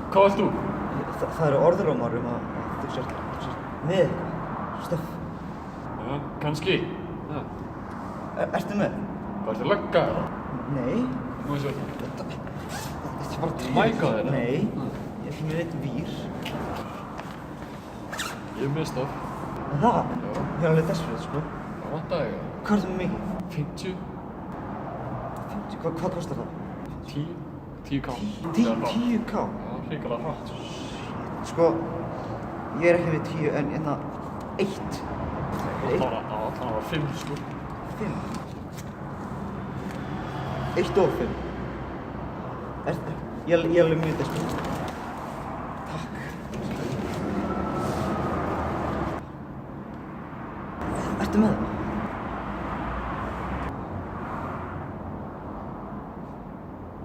Hvað vilt þú? Það eru orðrómar að þú sért með eitthvað, stöff. Já, kannski. Ja. Ertu með? Hvað ertu lögga eða? Nei. Nú eins og ekki. Þetta er bara Mæka þér? Nei, ég er með eitt vír. Ég er með stoff. Það? Já. Ég er alveg desperate, sko. Það vantar þig eða? Hvað er það með mikið? 50. 50? Hvað kostar það? 10. 10k. 10k? Já, hrikalega hratt. Sko, ég er ekki með 10 en hérna 1. Það var 5 sko. 5? 1 og 5? Ég er alveg mjög desperate. Takk. Ertu með það?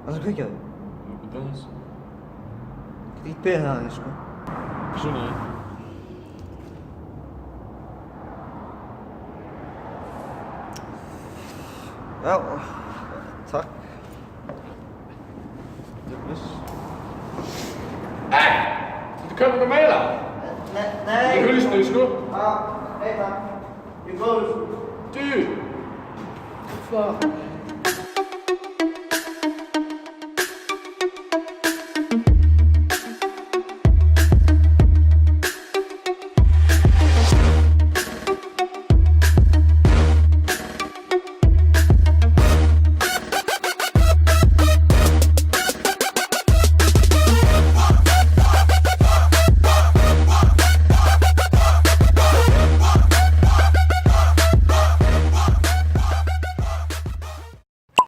Það er kveikja þig? Já, byrja aðeins. Ég beði það aðeins, sko. Svona þig. Já, takk. Þetta er viss. Viltu kaupa eitthvað meira? Nei. Ég hulist þau sko. Já, nei takk. Ég er góður. Du! Hvað?